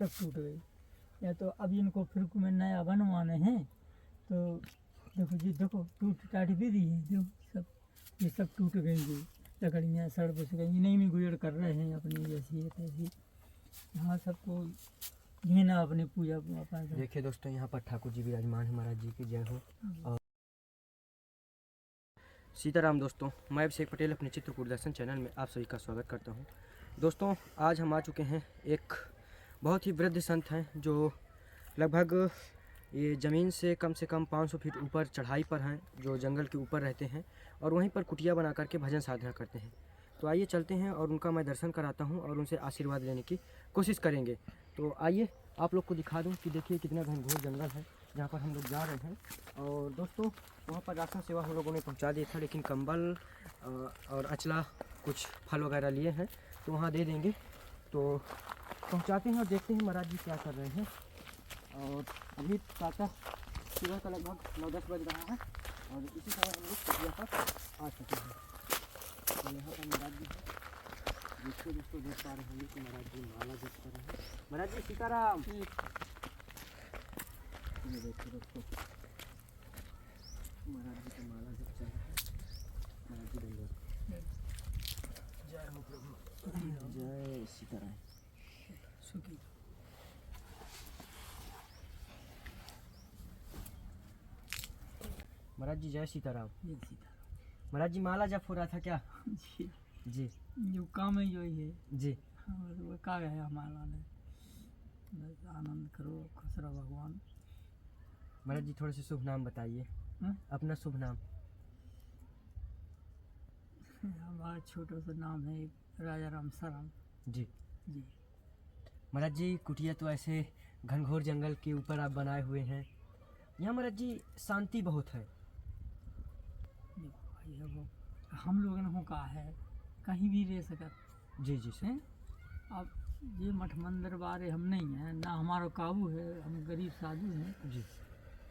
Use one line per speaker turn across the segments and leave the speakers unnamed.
सब टूट गई। या तो अब इनको फिर में नया बनवाने हैं तो देखो जी, देखो टूट टाट भी दी है, जो सब ये सब टूट गई जी, लकड़ियाँ सड़ बस गई, इन्हीं में गुजर कर रहे हैं अपनी जैसी है तैसी। यहाँ सबको घेना अपनी पूजा पाठ।
देखिए दोस्तों, यहाँ पर ठाकुर जी विराजमान है, महाराज जी की जय हो। और सीताराम दोस्तों, मैं अभिषेक पटेल अपने चित्रकूट दर्शन चैनल में आप सभी का स्वागत करता हूँ। दोस्तों, आज हम आ चुके हैं, एक बहुत ही वृद्ध संत हैं जो लगभग ये ज़मीन से कम 500 फीट ऊपर चढ़ाई पर हैं, जो जंगल के ऊपर रहते हैं और वहीं पर कुटिया बना करके भजन साधना करते हैं। तो आइए चलते हैं और उनका मैं दर्शन कराता हूँ और उनसे आशीर्वाद लेने की कोशिश करेंगे। तो आइए आप लोग को दिखा दूँ कि देखिए कितना घनघोर जंगल है जहाँ पर हम लोग जा रहे हैं। और दोस्तों, वहाँ पर राशन सेवा हम लोगों ने पहुँचा दिया था, लेकिन कंबल और अचला कुछ फल वगैरह लिए हैं तो वहाँ दे देंगे। तो पहुँचाते हैं और देखते हैं महाराज जी क्या कर रहे हैं। और अभी प्रातः सुबह का लगभग 9-10 बज रहा है और इसी समय हम लोग कुटिया पर आ चुके हैं। और यहाँ पर महाराज जी हैं, देखिए दोस्तों, देख पा रहे होंगे कि महाराज जी माला जप कर रहे हैं। महाराज जी सीताराम। ये देखिए दोस्तों, महाराज जी का माला जप चल रहा है। महाराज जी दंडवत।
जय हो प्रभु,
जय सीताराम।
सुखी।
महाराज जी जय सीताराम।
जय सीताराम।
महाराज जी माला जप हो रहा था क्या?
जी
जी
जो काम है जो ही है
जी।
और वो का है हमारा ने, बस आनंद करो, खुश रहो भगवान।
महाराज जी थोड़े से शुभ नाम बताइए, अपना शुभ नाम।
हमारा छोटा सा नाम है राजा राम शरण
जी
जी।
महाराज जी, कुटिया तो ऐसे घनघोर जंगल के ऊपर आप बनाए हुए हैं, यहाँ महाराज जी शांति बहुत है।
देखो भाई, अब हम लोगों को का है कहीं भी रह सकत
जी जी सर।
हैं। अब ये मठ मंदिर बारे हम नहीं हैं, ना हमारा काबू है, हम गरीब साधु हैं
जी।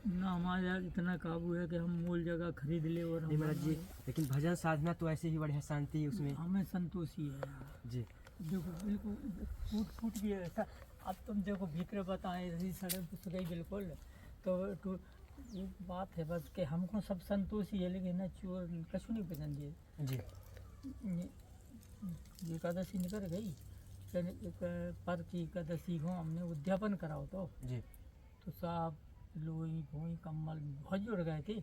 ना हमारा इतना काबू है कि हम मूल जगह खरीद ले और
नहीं महाराज जी, लेकिन भजन साधना तो ऐसे ही बढ़िया शांति उसमें।
हमें संतोषी है
जी।
देखो बिल्कुल फूट फूट भी है ऐसा। अब तुम देखो भीतर बताएं ऐसी सड़क फुस गई बिल्कुल, तो एक बात है बस कि हमको सब संतोषी है, लेकिन ना चोर कछु नहीं पसंद है
जी।
ये एकादशी निकल गई, पर की एकादशी को हमने उद्यापन कराओ तो
जी।
तो सब लोई भोई कम्बल बहुत जुड़ गए थे,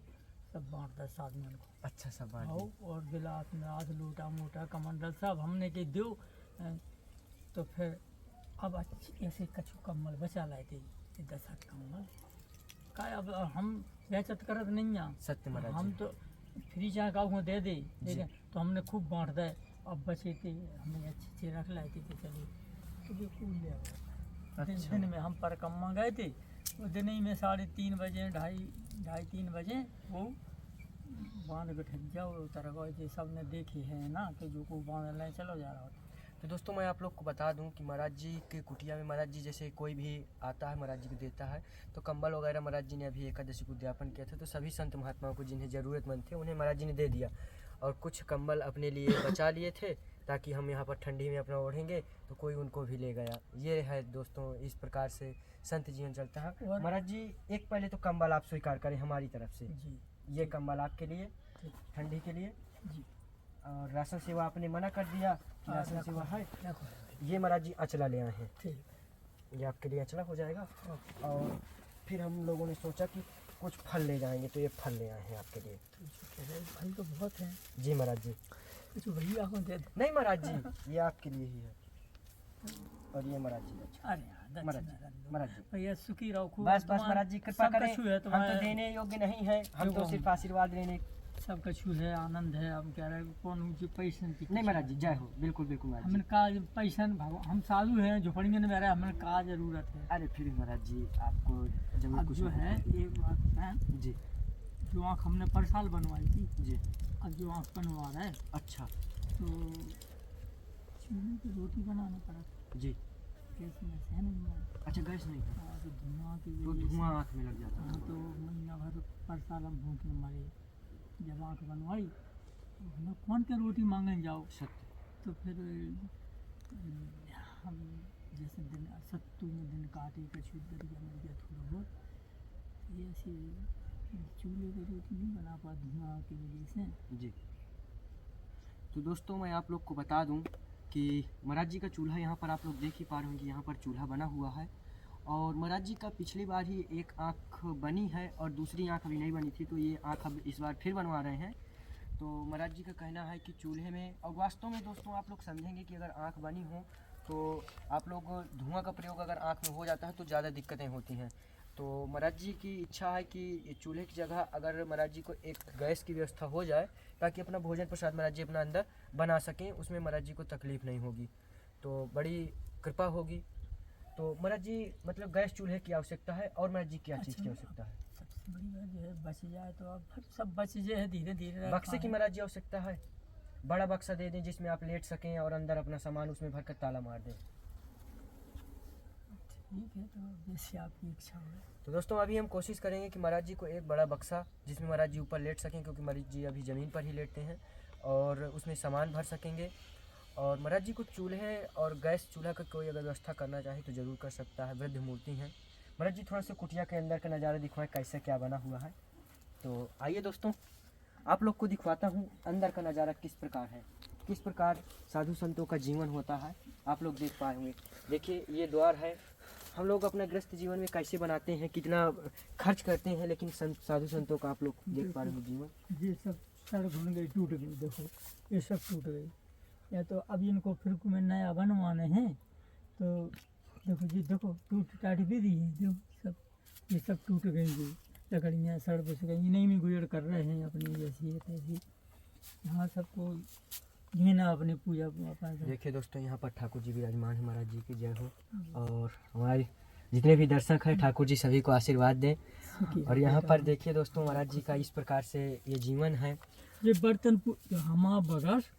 सब बांट दे साधन को।
अच्छा, सब बांट
आओ
दिए।
और गिलास मिलास लोटा मोटा कमंडल सब हमने के दो। तो फिर अब अच्छी ऐसे कछु कम्बल बचा लाए थे, 10 कम्बल का अब हम बेचत करत नहीं है।
सत्य महाराज
हम
जी।
तो फ्री चाहे काहू दे दे, लेकिन तो हमने खूब बांट दे। अब बचे थे हमने अच्छे रख लाए थे कि चलिए तो बिल्कुल ले
अच्छा।
दिन में हम परिक्रमा गए थे, वो दिन ही में 3:30 बजे ढाई 3 बजे वो बांध के ठक जाओ उतर गए। सब ने देखे है ना कि जो को बांध ले चलो जा रहा हो।
तो दोस्तों, मैं आप लोग को बता दूं कि महाराज जी के कुटिया में महाराज जी जैसे कोई भी आता है महाराज जी को देता है, तो कंबल वगैरह महाराज जी ने अभी एकादशी को उद्यापन किया था, तो सभी संत महात्माओं को जिन्हें ज़रूरतमंद थे उन्हें महाराज जी ने दे दिया। और कुछ कंबल अपने लिए बचा लिए थे ताकि हम यहाँ पर ठंडी में अपना ओढ़ेंगे, तो कोई उनको भी ले गया। ये है दोस्तों, इस प्रकार से संत जीवन चलता है। महाराज जी, एक पहले तो कंबल आप स्वीकार करें हमारी तरफ से
जी।
ये कंबल आपके लिए ठंडी के लिए
जी।
और राशन सेवा आपने मना कर दिया कि राशन सेवा है।
देखो
ये महाराज जी अचला ले आए हैं,
ठीक
ये आपके लिए अचला हो जाएगा। और फिर हम लोगों ने सोचा कि कुछ फल ले जाएंगे, तो ये फल ले आए हैं आपके लिए।
फल तो बहुत हैं।
जी महाराज जी।
कुछ भैया को दे दे।
नहीं महाराज जी, ये आपके लिए ही है। और ये महाराज जी
अरे
महाराज जी
भैया सुखी रहो खूब।
बस महाराज जी कृपा करें, हम तो देने योग्य नहीं है, हम तो सिर्फ आशीर्वाद लेने।
सब कछु है, आनंद है। हम कह रहे कौन ऊँची पैसन की
नहीं महाराज जी, जय हो। बिल्कुल बिल्कुल महाराज
हमने कहा पैसन हम साधु हैं झोपड़ियों में रहे, हमें कहा जरूरत है।
अरे फिर महाराज जी आपको जरूर
अब
कुछ
जो है एक बात है
जी।
जो आँख हमने पर साल बनवाई थी
जी।
अब जो आँख बनवा रहा है
अच्छा।
तो चूल्हे की रोटी बनाना पड़ा
जी।
गैस में से नहीं है।
अच्छा, गैस नहीं है
तो धुआं की
तो
वजह से
धुआं आँख में लग जाता है।
हाँ, तो महीना भर पर साल हम भूख में मरे। जब आँख बनवाई तो हमें कौन के रोटी मांगने जाओ।
सत्य।
तो फिर हम जैसे दिन सत्तू में दिन काटे कछु दरिया मिल गया थोड़ा बहुत, ये ऐसे चूल्हे को रोटी नहीं बना पा धुआं की वजह से।
जी। तो दोस्तों मैं आप लोग को बता दूं कि महाराज जी का चूल्हा यहाँ पर आप लोग देख ही पा रहे होंगे, यहाँ पर चूल्हा बना हुआ है। और महाराज जी का पिछली बार ही एक आँख बनी है और दूसरी आँख अभी नहीं बनी थी, तो ये आँख अब इस बार फिर बनवा रहे हैं। तो महाराज जी का कहना है कि चूल्हे में, और वास्तव में दोस्तों आप लोग समझेंगे कि अगर आँख बनी हो तो आप लोग धुआं का प्रयोग अगर आँख में हो जाता है तो ज़्यादा दिक्कतें होती हैं। तो महाराज जी की इच्छा है कि चूल्हे की जगह अगर महाराज जी को एक गैस की व्यवस्था हो जाए ताकि अपना भोजन प्रसाद महाराज जी अपना अंदर बना सकें, उसमें महाराज जी को तकलीफ़ नहीं होगी, तो बड़ी कृपा होगी। तो महाराज जी मतलब गैस चूल्हे की आवश्यकता है, और महाराज जी क्या चीज़ की आवश्यकता है?
सबसे बड़ी बात जो है बच जाए तो अब फिर सब बच जाए धीरे धीरे।
बक्से की महाराज जी आवश्यकता है, बड़ा बक्सा दे दें जिसमें आप लेट सकें और अंदर अपना सामान उसमें भरकर ताला मार दें।
ठीक है, तो जैसे आपकी इच्छा हो।
तो दोस्तों अभी हम कोशिश करेंगे कि महाराज जी को एक बड़ा बक्सा जिसमें महाराज जी ऊपर लेट सकें, क्योंकि महाराज जी अभी ज़मीन पर ही लेटते हैं, और उसमें सामान भर सकेंगे। और महाराज जी को चूल्हे और गैस चूल्हा का कोई अगर व्यवस्था करना चाहे तो ज़रूर कर सकता है, वृद्ध मूर्ति हैं। महाराज जी थोड़ा सा कुटिया के अंदर का नज़ारा दिखवाएं कैसे क्या बना हुआ है। तो आइए दोस्तों आप लोग को दिखवाता हूँ अंदर का नज़ारा किस प्रकार है, किस प्रकार साधु संतों का जीवन होता है। आप लोग देख पाए होंगे, देखिए ये द्वार है। हम लोग अपना गृहस्थ जीवन में कैसे बनाते हैं, कितना खर्च करते हैं, लेकिन साधु संतों का आप लोग देख पा रहे हो जीवन।
ये सब सड़क बन गई, टूट गई, देखो ये सब टूट गई। या तो अब इनको फिर में नया बनवाने हैं, तो देखो जी, देखो टूट टाट भी दी है, जो सब ये सब टूट गई, जी लकड़ियाँ सड़ बस गई, इन्हीं में गुजर कर रहे हैं अपनी जैसी है तैसी। यहाँ सबको घेना अपनी पूजा पाठ।
देखिए दोस्तों यहाँ पर ठाकुर जी विराजमान है, महाराज जी की जय हो। और हमारे जितने भी दर्शक हैं ठाकुर जी सभी को आशीर्वाद दें। और यहाँ पर देखिए दोस्तों महाराज जी का इस प्रकार से ये जीवन है।
ये बर्तन जो हमारा बगास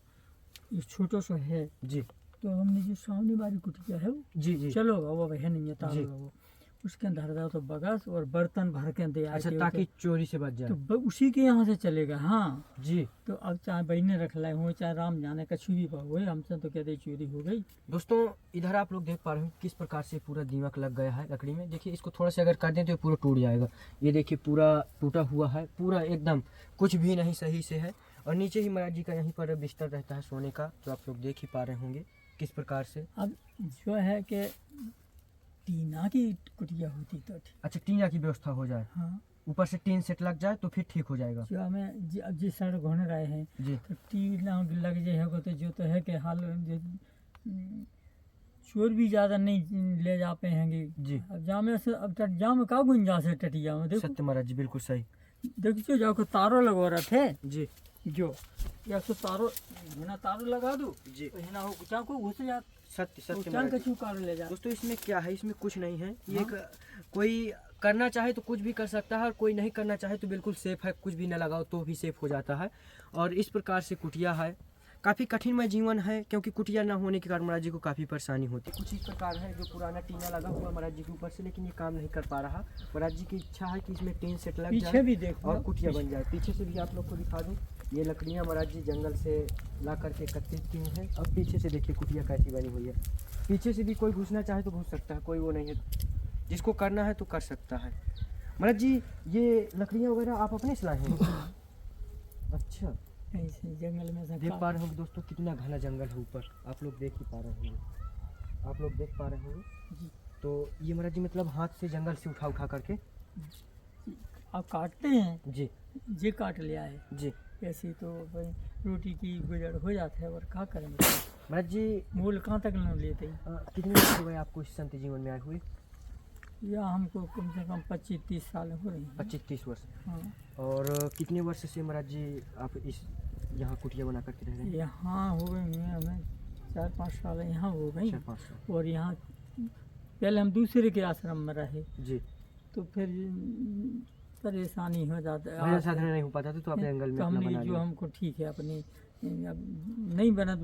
ये छोटा सा है
जी,
तो हमने जो सामने वाली कुटिया है वो
जी जी
चलोगा वो है नहीं है तालोगा वो, उसके अंदर डाल तो बगास और बर्तन भर के दे।
अच्छा, ताकि चोरी से बच जाए,
तो उसी के यहाँ से चलेगा। हाँ
जी।
तो अब चाहे बहने रख लाए हो चाहे राम जाने कछु भी हुए, हमसे तो कहते चोरी हो गई।
दोस्तों इधर आप लोग देख पा रहे हो किस प्रकार से पूरा दीमक लग गया है लकड़ी में। देखिए इसको थोड़ा सा अगर कर दें तो ये पूरा टूट जाएगा। ये देखिए पूरा टूटा हुआ है, पूरा एकदम कुछ भी नहीं सही से है। और नीचे ही महाराज जी का यहीं पर बिस्तर रहता है सोने का, जो आप लोग देख ही पा रहे होंगे किस प्रकार से।
अब जो है कि टीना की कुटिया होती तो ठीक।
अच्छा, टीना की व्यवस्था हो जाए,
हाँ
ऊपर से टीन सेट लग जाए तो फिर ठीक हो जाएगा।
जो हमें अब जिस सड़क घूम रहे हैं
जी
तो टीना लग जाए तो जो तो है कि हाल चोर भी ज़्यादा नहीं ले जा पाएंगे
जी।
अब जामे से अब जाम का गुंजाइश है टटिया में। देखो
सत्य महाराज जी बिल्कुल सही।
देखिए जाओ तारों लगवा रहे थे
जी
जो, या तो तारों बिना तारों लगा दो
जी,
तो हिना हो चाहे को घुस जा
सत्य सत्य
चांद
महाराज
का
जी।
चूकार ले जा।
दोस्तों इसमें क्या है, इसमें कुछ नहीं है। ये
हाँ।
कोई करना चाहे तो कुछ भी कर सकता है, और कोई नहीं करना चाहे तो बिल्कुल सेफ है, कुछ भी न लगाओ तो भी सेफ हो जाता है। और इस प्रकार से कुटिया है। काफ़ी कठिनमय जीवन है, क्योंकि कुटिया ना होने के कारण महाराज जी को काफ़ी परेशानी होती है। कुछ इस प्रकार है जो पुराना टीना लगा हुआ महाराज जी के ऊपर से, लेकिन ये काम नहीं कर पा रहा। महाराज जी की इच्छा है कि इसमें टीन सेट लग
पीछे
जाए
भी देखो
और कुटिया बन जाए। पीछे से भी आप लोग को दिखा दूँ, ये लकड़ियाँ महाराज जी जंगल से ला करके एकत्रित की हैं। अब पीछे से देखिए कुटिया कैसी बनी हुई है। पीछे से भी कोई घुसना चाहे तो घुस सकता है, कोई वो नहीं है, जिसको करना है तो कर सकता है। महाराज जी ये लकड़ियाँ वगैरह आप अपने से लाए हैं? अच्छा,
ऐसे जंगल में से
देख पा रहे होंगे दोस्तों कितना घना जंगल है ऊपर, आप लोग देख ही पा रहे होंगे, आप लोग देख पा रहे होंगे
जी।
तो ये महाराज जी मतलब हाथ से जंगल से उठा उठा करके
आप काटते हैं
जी
जे काट लिया है
जी।
ऐसी तो भाई रोटी की गुजर हो जाता है और क्या करेंगे।
महाराज जी
मूल कहाँ तक न लेते ही।
कितने वर्ष हो गए आपको इस संत जीवन में आए हुए?
या हमको कम से कम 25-30 साल हो रही हैं।
25-30 वर्ष।
हाँ
और कितने वर्ष से महाराज जी आप इस यहाँ कुटिया बना करके रह रहे हैं?
यहाँ हो गई हैं हमें 4-5 साल यहाँ हो गई।
4-5 साल।
और यहाँ पहले हम दूसरे के आश्रम में रहे
जी।
तो फिर परेशानी हो जाता है,
भजन साधना नहीं हो पाता था तो आप जंगल में
तो
अपना
हमने
बना
जो
लिया।
हमको ठीक है अपनी अब नहीं बनत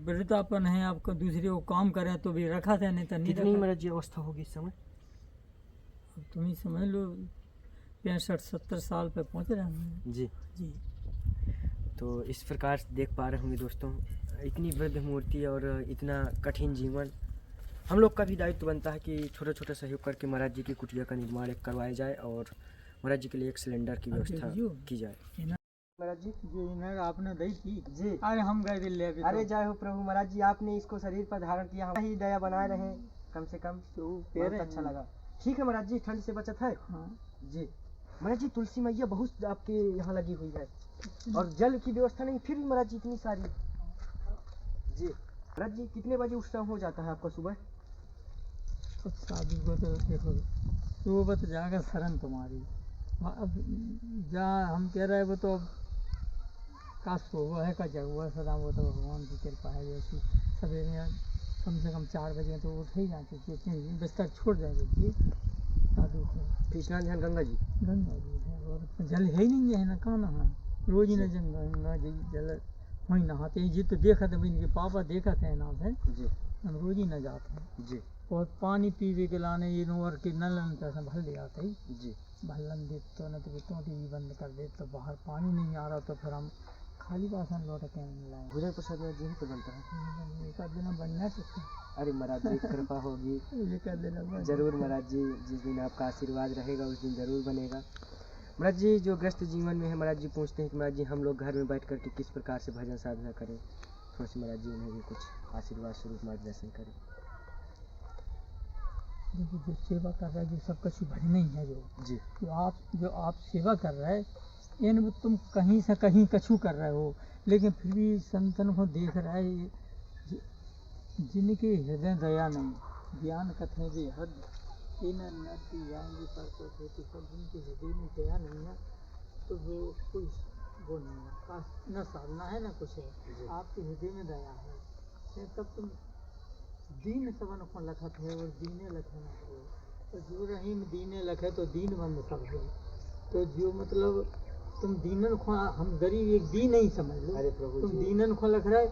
वृद्धापन है, आपको दूसरे को काम करें तो भी रखा था, नहीं तो नहीं
कितनी
रखा।
महाराज जी अवस्था होगी इस समय?
अब तुम ही समझ लो 65-70 साल पे पहुँच रहे हैं
जी
जी।
तो इस प्रकार से देख पा रहे होंगे दोस्तों, इतनी वृद्ध मूर्ति और इतना कठिन जीवन। हम लोग का भी दायित्व बनता है कि छोटे छोटे सहयोग करके महाराज जी की कुटिया का निर्माण एक करवाया जाए और महाराज जी के लिए एक सिलेंडर की व्यवस्था की जाए। महाराज जी
जो इनर आपने दी थी
जी,
अरे हम गए दिल्ली अभी
अरे जय हो प्रभु महाराज जी, आपने इसको शरीर पर धारण किया, हम ही दया बनाए रहे कम से कम,
तो
बहुत अच्छा लगा। ठीक है महाराज जी, ठंड से बचत है।
हाँ
जी महाराज जी, तुलसी मैया बहुत आपके यहाँ लगी हुई है और जल की व्यवस्था नहीं, फिर भी महाराज जी इतनी सारी। जी महाराज जी, कितने बजे उत्सव हो जाता है आपका सुबह?
अब साधु को तो देखो सोबत जाकर शरण तुम्हारी, अब जहाँ हम कह रहे हैं वो तो अब काश हुआ है का जग हुआ सदा, वो तो भगवान की कृपा है। जैसी सवेरे कम से कम 4 बजे तो उठ ही जाते थे, बिस्तर छोड़ जाते थे साधु को।
फिर स्नान ध्यान गंगा जी
है और जल है ही नहीं है ना, कहाँ नहा रोज ही ना गंगा जी जल वहीं नहाते हैं जी। तो देखा था इनके पापा देखा था ना है
जी,
हम रोज ही न जाते हैं
जी
और पानी पीवे के लाने ये नोवर के नल पैसा भर ले आते ही
जी,
भल्लन दे तो न तो टोटी भी बंद कर दे, तो बाहर पानी नहीं आ रहा तो फिर हम खाली बासन लौट के लाए।
भोजन प्रसाद में जी पर बनता है।
एक आध दिन बन ना सकते,
अरे महाराज जी कृपा होगी,
एक आध दिन
जरूर महाराज जी, जिस दिन आपका आशीर्वाद रहेगा उस दिन जरूर बनेगा। महाराज जी, जो ग्रस्त जीवन में है महाराज जी पूछते हैं कि महाराज जी हम लोग घर में बैठ कर के किस प्रकार से भजन साधना करें, थोड़ा सी महाराज जी उन्हें भी कुछ आशीर्वाद स्वरूप मार्गदर्शन करें।
देखो जो सेवा कर रहा है, जो सब कुछ भजन ही है,
जी
जो आप सेवा कर रहे हैं, इन तुम कहीं से कहीं कछु कर रहे हो, लेकिन फिर भी संतन को देख रहा है जिनके हृदय दया नहीं, ज्ञान कथें भी हद इन नटी जाएंगे पर तो सब, जिनके हृदय में दया नहीं है तो वो कोई वो नहीं है, न साधना है न कुछ है। आपके हृदय में दया है तब तुम दीन सबन को लखत है और दीने लखे न हो, तो जो रहीम दीने लखे तो दीन बंद सब हो। तो जो मतलब तुम दीनन को, हम गरीब एक दीन नहीं समझ लो,
अरे प्रभु
तुम
जी,
दीनन को लख रहे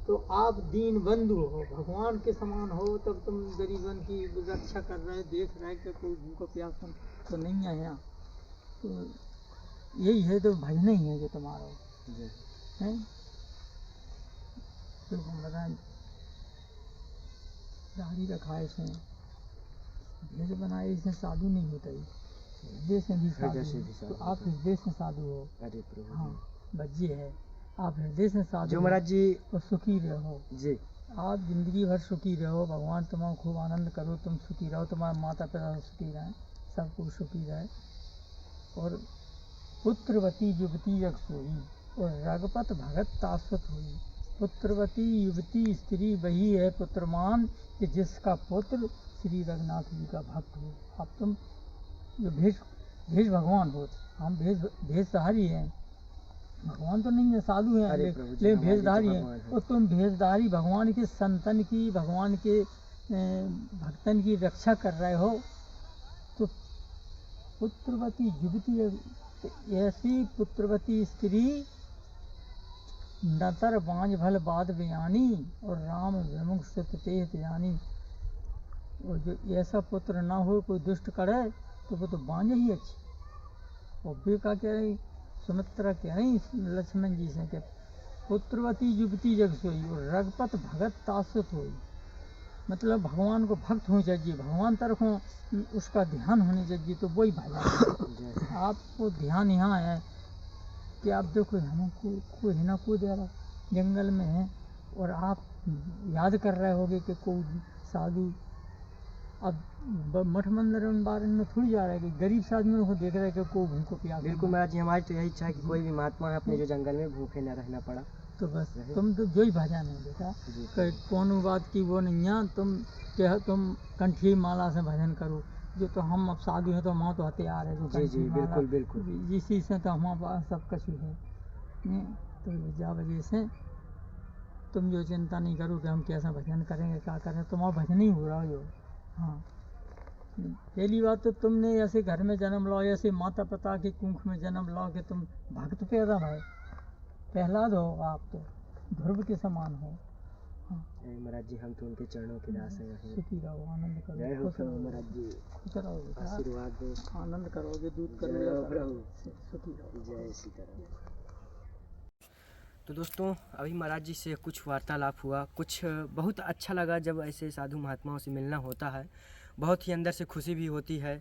तो आप दीन बंधु हो, भगवान के समान हो, तब तुम गरीबन की रक्षा कर रहे, देख रहे कि कोई भूखो प्यासा तो नहीं है यहाँ। तो यही है, तो भजन ही है जो तुम्हारा है। तो बताएं दाढ़ी रखा इसने, भेद बनाए इसने, साधु नहीं होता ही, हृदय से भी साधु, तो आप हृदय से साधु हो।
अरे प्रभु
हाँ बस ये है, आप हृदय से साधु
जो महाराज जी
और सुखी रहो
जी,
आप जिंदगी भर सुखी रहो, भगवान तुम्हारा खूब आनंद करो, तुम सुखी रहो, तुम्हारे माता पिता सुखी रहें, सब कुछ सुखी रहे। और पुत्रवती युवती जग सोई और रघुपत भगत ताश्वत हुई। पुत्रवती युवती स्त्री वही है पुत्रमान कि जिसका पुत्र श्री रघुनाथ जी का भक्त हो। अब तुम जो भेष भगवान हो, हम भेषधारी हैं, भगवान तो नहीं है, साधु हैं, लेकिन भेषधारी हैं, और तुम भेषधारी भगवान के संतन की, भगवान के भक्तन की रक्षा कर रहे हो। तो पुत्रवती युवती, ऐसी पुत्रवती स्त्री नतर बांझ भल बाद बयानी और राम विमुख सुत तेह जानी। और जो ऐसा पुत्र ना हो कोई दुष्ट करे तो वो तो बांझ ही अच्छी। और वे का कह रही सुमित्रा कह रही लक्ष्मण जी से कि पुत्रवती युवती जग सोई और रघुपत भगत तासुत हुई, मतलब भगवान को भक्त होनी चाहिए, भगवान तरफ उसका ध्यान होने चाहिए, तो वही भजन। आपको ध्यान यहाँ है कि आप देखो हमको कोई है ना कोई दे रहा जंगल में है, और आप याद कर रहे होगे कि कोई साधु, अब मठ मंदिर बारे में थोड़ी जा रहा है कि गरीब साधुओं को देख रहे हैं कि कोई भूखो प्यास।
बिल्कुल महाराज जी, हमारी तो यही इच्छा है कि कोई भी महात्मा है अपने जो जंगल में भूखे न रहना पड़ा।
तो बस तुम तो जो ही भजन है बेटा, कौन बात की वो नहीं है, तुम क्या तुम कंठी माला से भजन करो। जो तो हम अब साधु हैं तो हम तो हथियार है,
जी जी बिल्कुल बिल्कुल,
इसी से तो हमारे पास सब कुछ है। तो जा वजह से तुम जो चिंता नहीं करो कि हम कैसा भजन करेंगे क्या करें, तुम्हारा भजन ही हो रहा हो। हाँ पहली बात तो तुमने ऐसे घर में जन्म लो, ऐसे माता पिता के कुंख में जन्म लो कि तुम भक्त पैदा भय, प्रहलाद हो आप तो ध्रुव के समान हो। हाँ
महाराज जी, हम तो उनके चरणों के दास हैं।
सुखी रहो, आनंद करो,
जय हो प्रभु महाराज जी,
खुश रहो बेटा,
आशीर्वाद दो,
आनंद करोगे, दूध करोगे, सुखी रहो,
जय सीताराम। तो दोस्तों अभी महाराज जी से कुछ वार्तालाप हुआ, कुछ बहुत अच्छा लगा जब ऐसे साधु महात्माओं से मिलना होता है। बहुत ही अंदर से खुशी भी होती है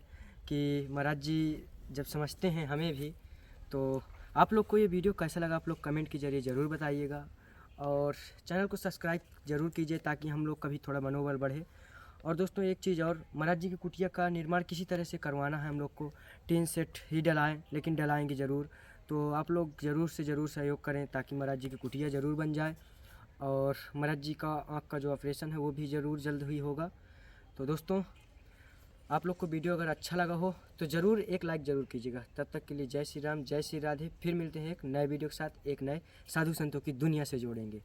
कि महाराज जी जब समझते हैं हमें भी। तो आप लोग को ये वीडियो कैसा लगा आप लोग कमेंट के ज़रिए ज़रूर बताइएगा, और चैनल को सब्सक्राइब ज़रूर कीजिए ताकि हम लोग का भी थोड़ा मनोबल बढ़े। और दोस्तों एक चीज़ और, महाराज जी की कुटिया का निर्माण किसी तरह से करवाना है हम लोग को। टीन सेट ही डलाएँ, लेकिन डलाएँगे ज़रूर। तो आप लोग ज़रूर से ज़रूर सहयोग करें ताकि महाराज जी की कुटिया ज़रूर बन जाए, और महाराज जी का आँख का जो ऑपरेशन है वो भी ज़रूर जल्द ही होगा। तो दोस्तों आप लोग को वीडियो अगर अच्छा लगा हो तो ज़रूर एक लाइक ज़रूर कीजिएगा। तब तक के लिए जय श्री राम, जय श्री राधे। फिर मिलते हैं एक नए वीडियो के साथ, एक नए साधु संतों की दुनिया से जोड़ेंगे।